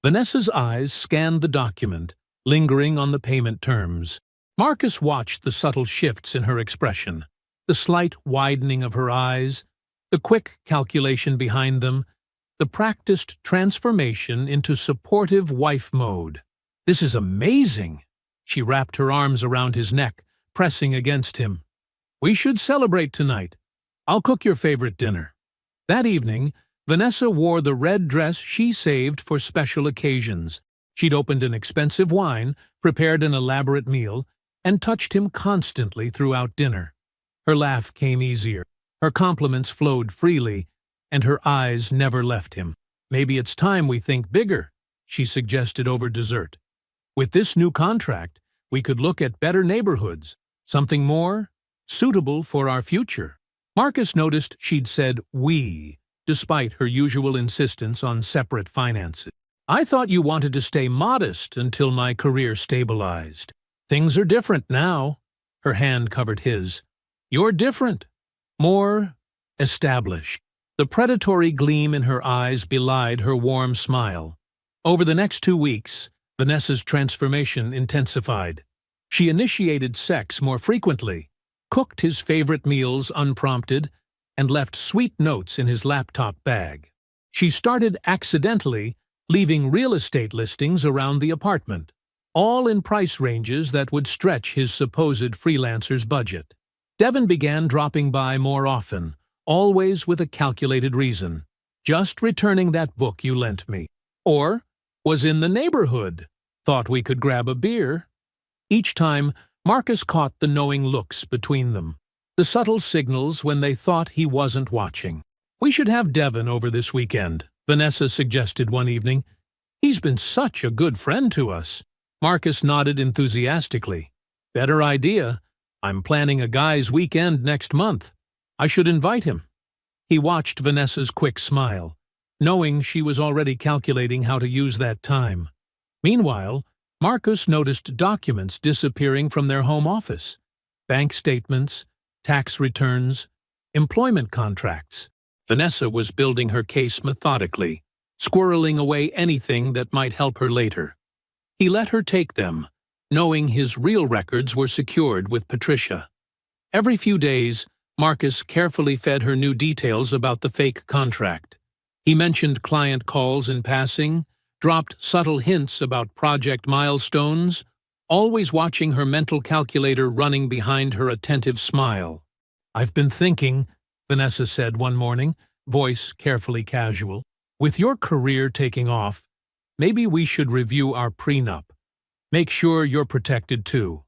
Vanessa's eyes scanned the document, lingering on the payment terms. Marcus watched the subtle shifts in her expression, the slight widening of her eyes, the quick calculation behind them, the practiced transformation into supportive wife mode. "This is amazing!" She wrapped her arms around his neck, pressing against him. "We should celebrate tonight. I'll cook your favorite dinner." That evening, Vanessa wore the red dress she saved for special occasions. She'd opened an expensive wine, prepared an elaborate meal, and touched him constantly throughout dinner. Her laugh came easier, her compliments flowed freely, and her eyes never left him. "Maybe it's time we think bigger," she suggested over dessert. "With this new contract, we could look at better neighborhoods, something more suitable for our future." Marcus noticed she'd said "we," despite her usual insistence on separate finances. "I thought you wanted to stay modest until my career stabilized. Things are different now." Her hand covered his. "You're different. More established." The predatory gleam in her eyes belied her warm smile. Over the next 2 weeks, Vanessa's transformation intensified. She initiated sex more frequently, cooked his favorite meals unprompted, and left sweet notes in his laptop bag. She started accidentally leaving real estate listings around the apartment, all in price ranges that would stretch his supposed freelancer's budget. Devon began dropping by more often, always with a calculated reason. "Just returning that book you lent me." Or, "Was in the neighborhood. Thought we could grab a beer." Each time, Marcus caught the knowing looks between them, the subtle signals when they thought he wasn't watching. "We should have Devon over this weekend," Vanessa suggested one evening. "He's been such a good friend to us." Marcus nodded enthusiastically. "Better idea. I'm planning a guy's weekend next month. I should invite him." He watched Vanessa's quick smile, knowing she was already calculating how to use that time. Meanwhile, Marcus noticed documents disappearing from their home office. Bank statements, tax returns, employment contracts. Vanessa was building her case methodically, squirreling away anything that might help her later. He let her take them, knowing his real records were secured with Patricia. Every few days, Marcus carefully fed her new details about the fake contract. He mentioned client calls in passing, dropped subtle hints about project milestones, always watching her mental calculator running behind her attentive smile. "I've been thinking," Vanessa said one morning, voice carefully casual, "with your career taking off, maybe we should review our prenup. Make sure you're protected too."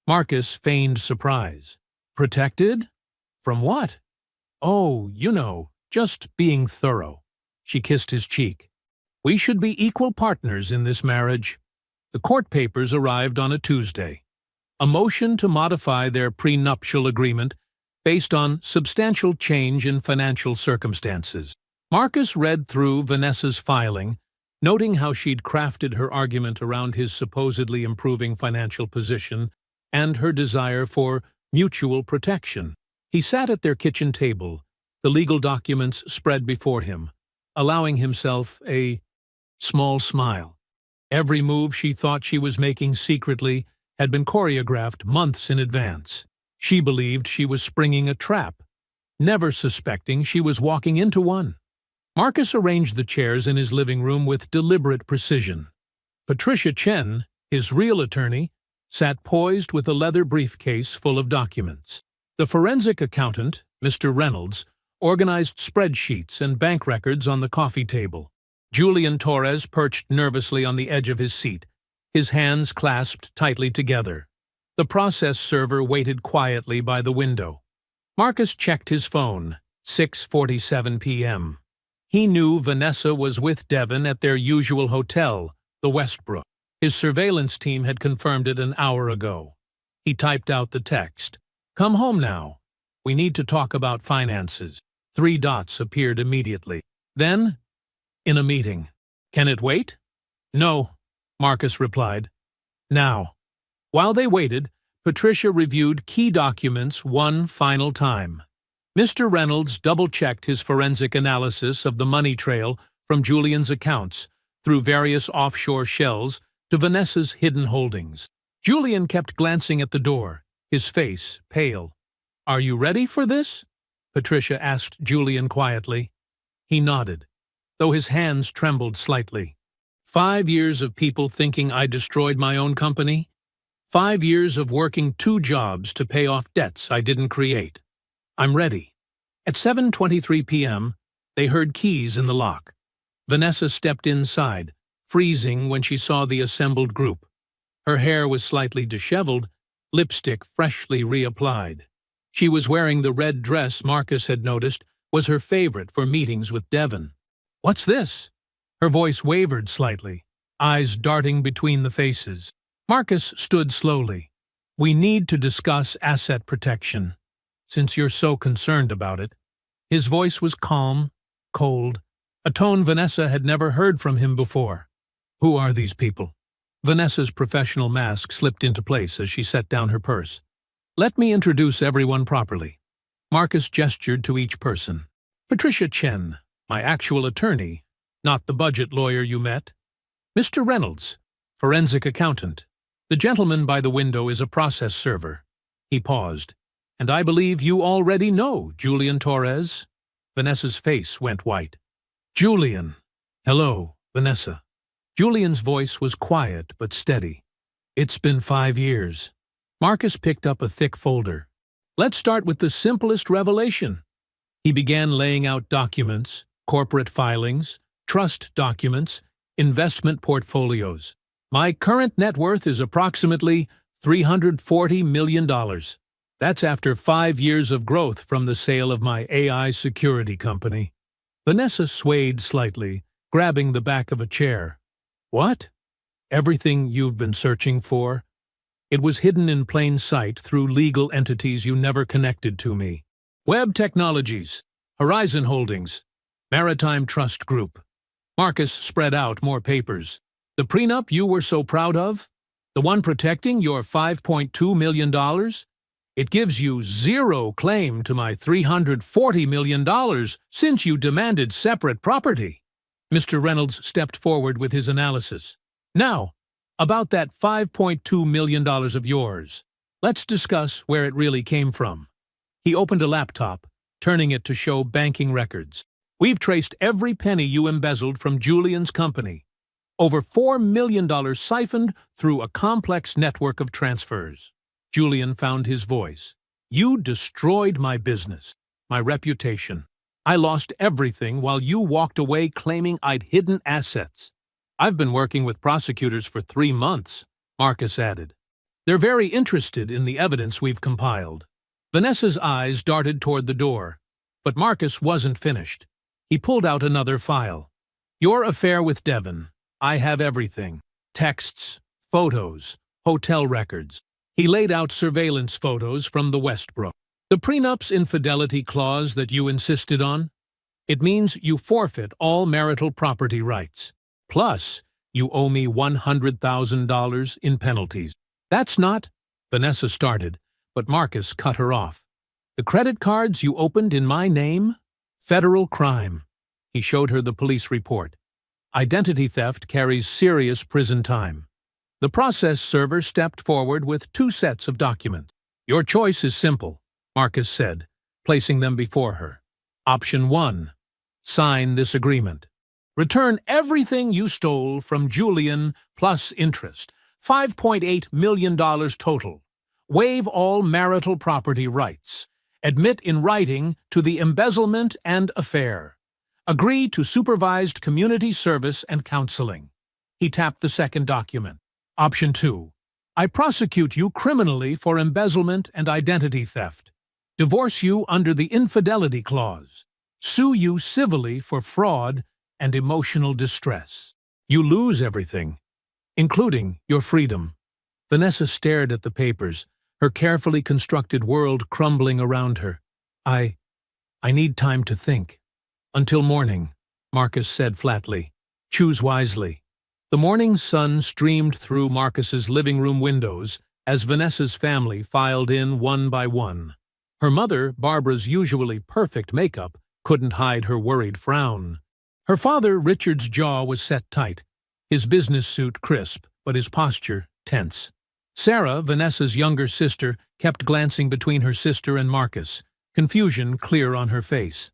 Marcus feigned surprise. "Protected? From what?" "Oh, you know, just being thorough." She kissed his cheek. "We should be equal partners in this marriage." The court papers arrived on a Tuesday. A motion to modify their prenuptial agreement based on substantial change in financial circumstances. Marcus read through Vanessa's filing, Noting how she'd crafted her argument around his supposedly improving financial position and her desire for mutual protection. He sat at their kitchen table, the legal documents spread before him, allowing himself a small smile. Every move she thought she was making secretly had been choreographed months in advance. She believed she was springing a trap, never suspecting she was walking into one. Marcus arranged the chairs in his living room with deliberate precision. Patricia Chen, his real attorney, sat poised with a leather briefcase full of documents. The forensic accountant, Mr. Reynolds, organized spreadsheets and bank records on the coffee table. Julian Torres perched nervously on the edge of his seat, his hands clasped tightly together. The process server waited quietly by the window. Marcus checked his phone, 6:47 p.m. He knew Vanessa was with Devon at their usual hotel, the Westbrook. His surveillance team had confirmed it an hour ago. He typed out the text. "Come home now. We need to talk about finances." 3 dots appeared immediately. Then, "In a meeting." "Can it wait?" "No," Marcus replied. "Now." While they waited, Patricia reviewed key documents one final time. Mr. Reynolds double-checked his forensic analysis of the money trail from Julian's accounts through various offshore shells to Vanessa's hidden holdings. Julian kept glancing at the door, his face pale. "Are you ready for this?" Patricia asked Julian quietly. He nodded, though his hands trembled slightly. 5 years of people thinking I destroyed my own company? 5 years of working 2 jobs to pay off debts I didn't create. I'm ready. At 7:23 p.m., they heard keys in the lock. Vanessa stepped inside, freezing when she saw the assembled group. Her hair was slightly disheveled, lipstick freshly reapplied. She was wearing the red dress Marcus had noticed was her favorite for meetings with Devon. "What's this?" Her voice wavered slightly, eyes darting between the faces. Marcus stood slowly. "We need to discuss asset protection, since you're so concerned about it." His voice was calm, cold, a tone Vanessa had never heard from him before. "Who are these people?" Vanessa's professional mask slipped into place as she set down her purse. "Let me introduce everyone properly." Marcus gestured to each person. "Patricia Chen, my actual attorney, not the budget lawyer you met. Mr. Reynolds, forensic accountant. The gentleman by the window is a process server." He paused. "And I believe you already know Julian Torres." Vanessa's face went white. "Julian." "Hello, Vanessa." Julian's voice was quiet but steady. "It's been 5 years." Marcus picked up a thick folder. "Let's start with the simplest revelation." He began laying out documents, corporate filings, trust documents, investment portfolios. "My current net worth is approximately $340 million. That's after 5 years of growth from the sale of my AI security company." Vanessa swayed slightly, grabbing the back of a chair. "What? Everything you've been searching for? It was hidden in plain sight through legal entities you never connected to me. Web Technologies, Horizon Holdings, Maritime Trust Group." Marcus spread out more papers. "The prenup you were so proud of? The one protecting your $5.2 million? It gives you zero claim to my $340 million since you demanded separate property." Mr. Reynolds stepped forward with his analysis. "Now, about that $5.2 million of yours. Let's discuss where it really came from." He opened a laptop, turning it to show banking records. "We've traced every penny you embezzled from Julian's company. Over $4 million siphoned through a complex network of transfers." Julian found his voice. "You destroyed my business, my reputation. I lost everything while you walked away claiming I'd hidden assets." "I've been working with prosecutors for 3 months," Marcus added. "They're very interested in the evidence we've compiled." Vanessa's eyes darted toward the door, but Marcus wasn't finished. He pulled out another file. "Your affair with Devon. I have everything. Texts, photos, hotel records." He laid out surveillance photos from the Westbrook. "The prenup's infidelity clause that you insisted on? It means you forfeit all marital property rights. Plus, you owe me $100,000 in penalties. That's not, Vanessa started, but Marcus cut her off. The credit cards you opened in my name? Federal crime. He showed her the police report. Identity theft carries serious prison time. The process server stepped forward with 2 sets of documents. Your choice is simple, Marcus said, placing them before her. Option 1. Sign this agreement. Return everything you stole from Julian plus interest. $5.8 million total. Waive all marital property rights. Admit in writing to the embezzlement and affair. Agree to supervised community service and counseling. He tapped the second document. Option 2. I prosecute you criminally for embezzlement and identity theft. Divorce you under the infidelity clause. Sue you civilly for fraud and emotional distress. You lose everything, including your freedom. Vanessa stared at the papers, her carefully constructed world crumbling around her. I need time to think. Until morning, Marcus said flatly. Choose wisely. The morning sun streamed through Marcus's living room windows as Vanessa's family filed in one by one. Her mother, Barbara's usually perfect makeup, couldn't hide her worried frown. Her father, Richard's jaw was set tight, his business suit crisp, but his posture tense. Sarah, Vanessa's younger sister, kept glancing between her sister and Marcus, confusion clear on her face.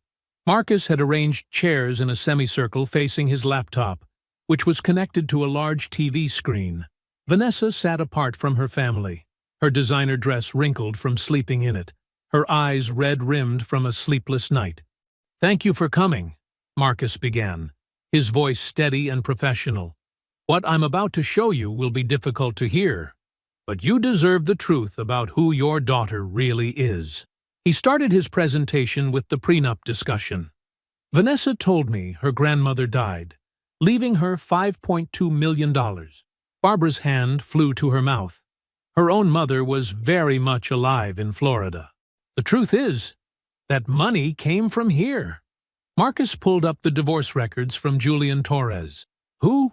Marcus had arranged chairs in a semicircle facing his laptop, which was connected to a large TV screen. Vanessa sat apart from her family, her designer dress wrinkled from sleeping in it, her eyes red-rimmed from a sleepless night. Thank you for coming, Marcus began, his voice steady and professional. What I'm about to show you will be difficult to hear, but you deserve the truth about who your daughter really is. He started his presentation with the prenup discussion. Vanessa told me her grandmother died, leaving her $5.2 million. Barbara's hand flew to her mouth. Her own mother was very much alive in Florida. The truth is, that money came from here. Marcus pulled up the divorce records from Julian Torres. Who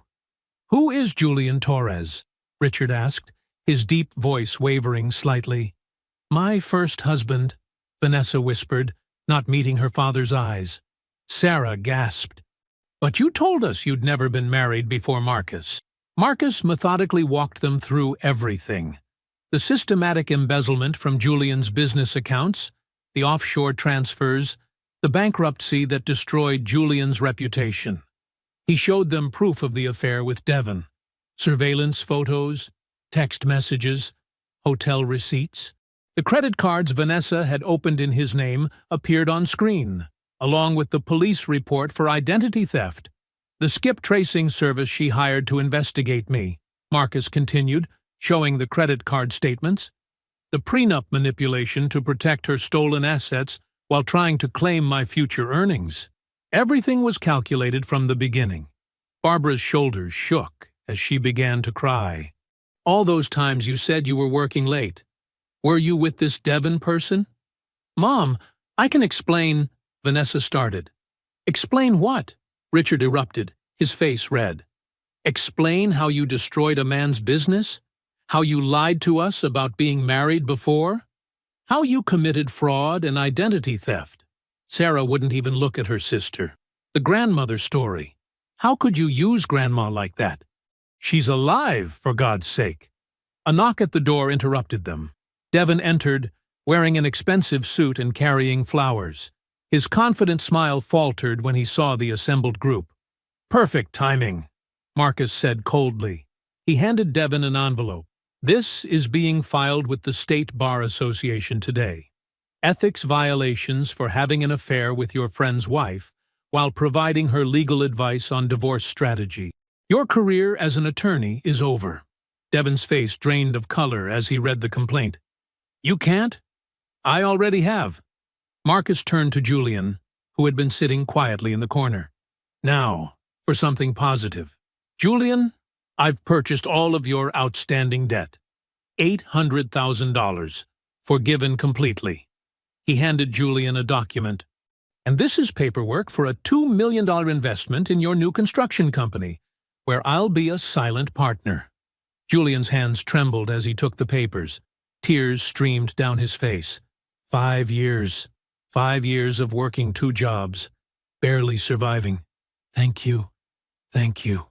is Julian Torres? Richard asked, his deep voice wavering slightly. My first husband, Vanessa whispered, not meeting her father's eyes. Sarah gasped. But you told us you'd never been married before, Marcus. Marcus methodically walked them through everything. The systematic embezzlement from Julian's business accounts, the offshore transfers, the bankruptcy that destroyed Julian's reputation. He showed them proof of the affair with Devon, surveillance photos, text messages, hotel receipts. The credit cards Vanessa had opened in his name appeared on screen, along with the police report for identity theft. The skip tracing service she hired to investigate me, Marcus continued, showing the credit card statements. The prenup manipulation to protect her stolen assets while trying to claim my future earnings. Everything was calculated from the beginning. Barbara's shoulders shook as she began to cry. All those times you said you were working late. Were you with this Devon person? Mom, I can explain, Vanessa started. Explain what? Richard erupted, his face red. Explain how you destroyed a man's business? How you lied to us about being married before? How you committed fraud and identity theft? Sarah wouldn't even look at her sister. The grandmother story. How could you use Grandma like that? She's alive, for God's sake. A knock at the door interrupted them. Devon entered, wearing an expensive suit and carrying flowers. His confident smile faltered when he saw the assembled group. Perfect timing, Marcus said coldly. He handed Devon an envelope. This is being filed with the State Bar Association today. Ethics violations for having an affair with your friend's wife while providing her legal advice on divorce strategy. Your career as an attorney is over. Devon's face drained of color as he read the complaint. You can't? I already have. Marcus turned to Julian, who had been sitting quietly in the corner. Now, for something positive. Julian, I've purchased all of your outstanding debt. $800,000, forgiven completely. He handed Julian a document. And this is paperwork for a $2 million investment in your new construction company. where I'll be a silent partner." Julian's hands trembled as he took the papers. Tears streamed down his face. 5 years. 5 years of working 2 jobs. Barely surviving. Thank you. Thank you.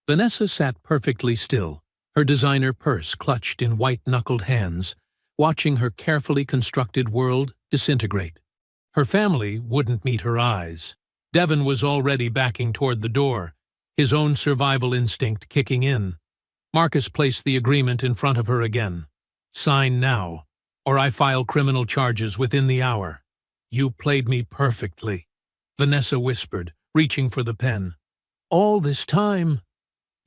Vanessa sat perfectly still, her designer purse clutched in white-knuckled hands, watching her carefully constructed world disintegrate. Her family wouldn't meet her eyes. Devon was already backing toward the door, his own survival instinct kicking in. Marcus placed the agreement in front of her again. "Sign now, or I file criminal charges within the hour." "You played me perfectly," Vanessa whispered, reaching for the pen. "All this time."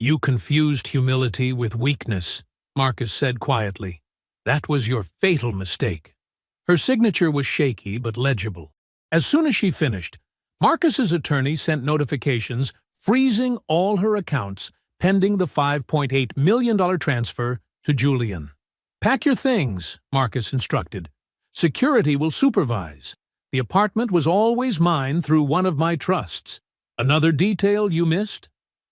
"You confused humility with weakness," Marcus said quietly. "That was your fatal mistake." Her signature was shaky but legible. As soon as she finished, Marcus's attorney sent notifications freezing all her accounts pending the $5.8 million transfer to Julian. "Pack your things," Marcus instructed. "Security will supervise. The apartment was always mine through one of my trusts. Another detail you missed?"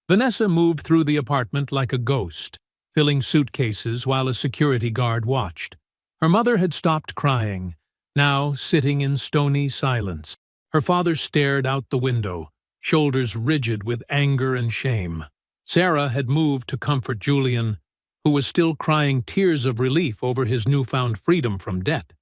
Vanessa moved through the apartment like a ghost, filling suitcases while a security guard watched. Her mother had stopped crying, now sitting in stony silence. Her father stared out the window, shoulders rigid with anger and shame. Sarah had moved to comfort Julian, who was still crying tears of relief over his newfound freedom from debt.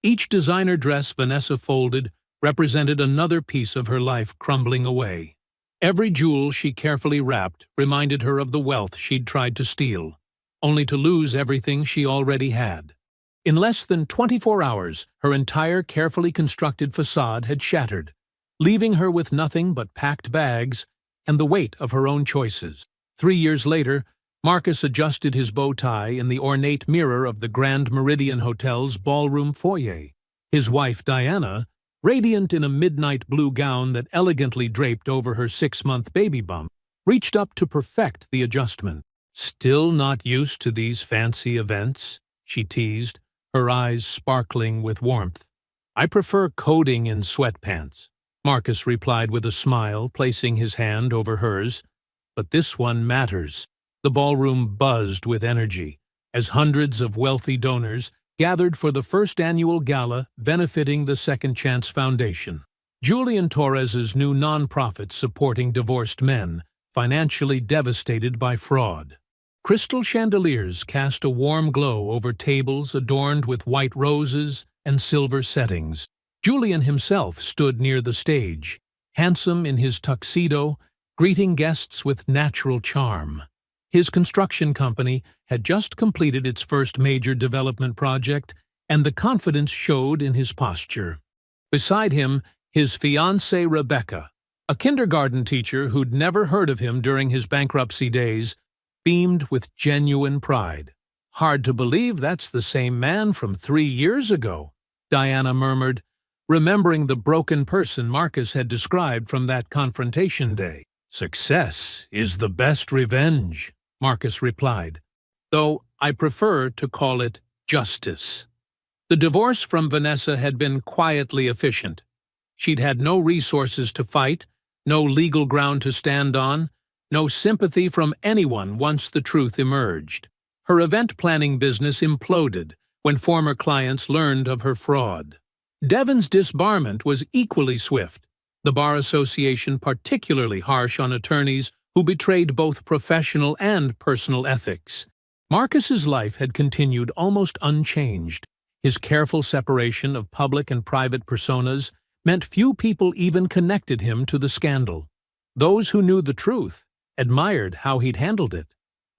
Each designer dress Vanessa folded represented another piece of her life crumbling away. Every jewel she carefully wrapped reminded her of the wealth she'd tried to steal, only to lose everything she already had. In less than 24 hours, her entire carefully constructed facade had shattered, leaving her with nothing but packed bags and the weight of her own choices. 3 years later, Marcus adjusted his bow tie in the ornate mirror of the Grand Meridian Hotel's ballroom foyer. His wife, Diana, radiant in a midnight blue gown that elegantly draped over her 6-month baby bump, reached up to perfect the adjustment. "Still not used to these fancy events?" she teased, her eyes sparkling with warmth. "I prefer coding in sweatpants," Marcus replied with a smile, placing his hand over hers. "But this one matters." The ballroom buzzed with energy as hundreds of wealthy donors gathered for the first annual gala benefiting the Second Chance Foundation. Julian Torres's new nonprofit supporting divorced men, financially devastated by fraud. Crystal chandeliers cast a warm glow over tables adorned with white roses and silver settings. Julian himself stood near the stage, handsome in his tuxedo, greeting guests with natural charm. His construction company had just completed its first major development project, and the confidence showed in his posture. Beside him, his fiancée Rebecca, a kindergarten teacher who'd never heard of him during his bankruptcy days, beamed with genuine pride. "Hard to believe that's the same man from 3 years ago," Diana murmured, remembering the broken person Marcus had described from that confrontation day. "Success is the best revenge," Marcus replied, "though I prefer to call it justice." The divorce from Vanessa had been quietly efficient. She'd had no resources to fight, no legal ground to stand on, no sympathy from anyone once the truth emerged. Her event planning business imploded when former clients learned of her fraud. Devon's disbarment was equally swift, the Bar Association particularly harsh on attorneys who betrayed both professional and personal ethics. Marcus's life had continued almost unchanged. His careful separation of public and private personas meant few people even connected him to the scandal. Those who knew the truth admired how he'd handled it.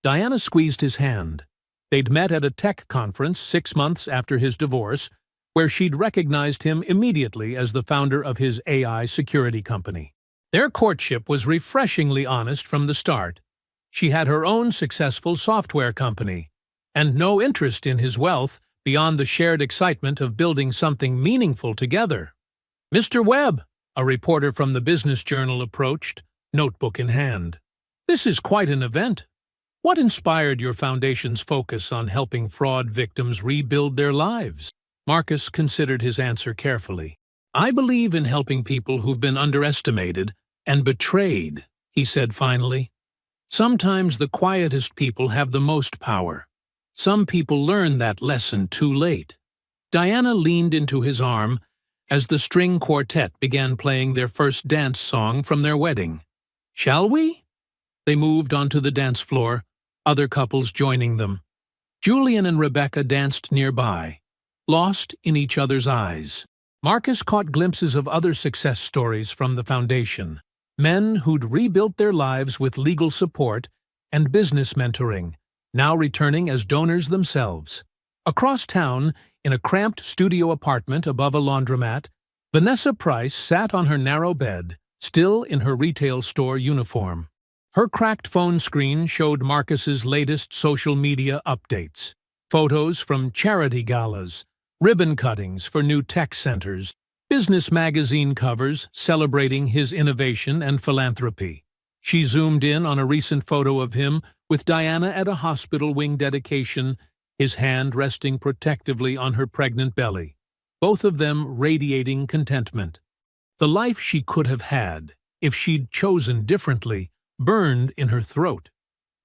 Diana squeezed his hand. They'd met at a tech conference 6 months after his divorce, where she'd recognized him immediately as the founder of his AI security company. Their courtship was refreshingly honest from the start. She had her own successful software company, and no interest in his wealth beyond the shared excitement of building something meaningful together. "Mr. Webb," a reporter from the Business Journal approached, notebook in hand. "This is quite an event. What inspired your foundation's focus on helping fraud victims rebuild their lives?" Marcus considered his answer carefully. "I believe in helping people who've been underestimated and betrayed," he said finally. Sometimes the quietest people have the most power. Some people learn that lesson too late. Diana leaned into his arm as the string quartet began playing their first dance song from their wedding. "Shall we?" They moved onto the dance floor, other couples joining them. Julian and Rebecca danced nearby, lost in each other's eyes. Marcus caught glimpses of other success stories from the foundation, men who'd rebuilt their lives with legal support and business mentoring, now returning as donors themselves. Across town, in a cramped studio apartment above a laundromat, Vanessa Price sat on her narrow bed, still in her retail store uniform. Her cracked phone screen showed Marcus's latest social media updates. Photos from charity galas, ribbon cuttings for new tech centers, business magazine covers celebrating his innovation and philanthropy. She zoomed in on a recent photo of him with Diana at a hospital wing dedication, his hand resting protectively on her pregnant belly, both of them radiating contentment. The life she could have had, if she'd chosen differently, burned in her throat.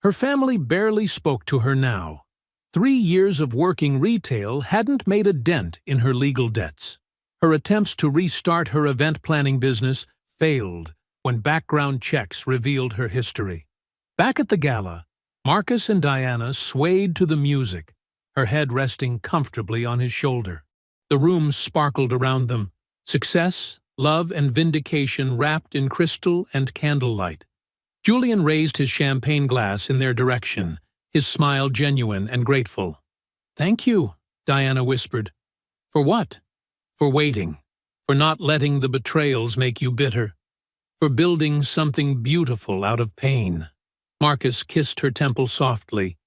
Her family barely spoke to her now. 3 years of working retail hadn't made a dent in her legal debts. Her attempts to restart her event planning business failed when background checks revealed her history. Back at the gala, Marcus and Diana swayed to the music, her head resting comfortably on his shoulder. The room sparkled around them, success, love, and vindication wrapped in crystal and candlelight. Julian raised his champagne glass in their direction, his smile genuine and grateful. "Thank you," Diana whispered. "For what?" "For waiting. For not letting the betrayals make you bitter. For building something beautiful out of pain." Marcus kissed her temple softly,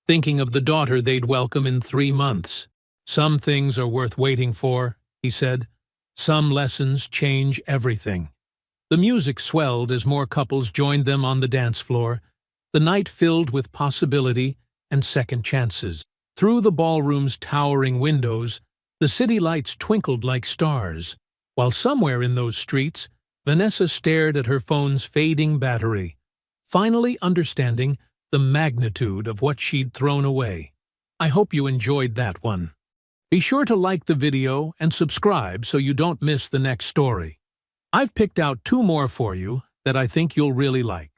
thinking of the daughter they'd welcome in 3 months. "Some things are worth waiting for," he said. "Some lessons change everything." The music swelled as more couples joined them on the dance floor, the night filled with possibility and second chances. Through the ballroom's towering windows, the city lights twinkled like stars, while somewhere in those streets, Vanessa stared at her phone's fading battery, finally understanding the magnitude of what she'd thrown away. I hope you enjoyed that one. Be sure to like the video and subscribe so you don't miss the next story. I've picked out 2 more for you that I think you'll really like.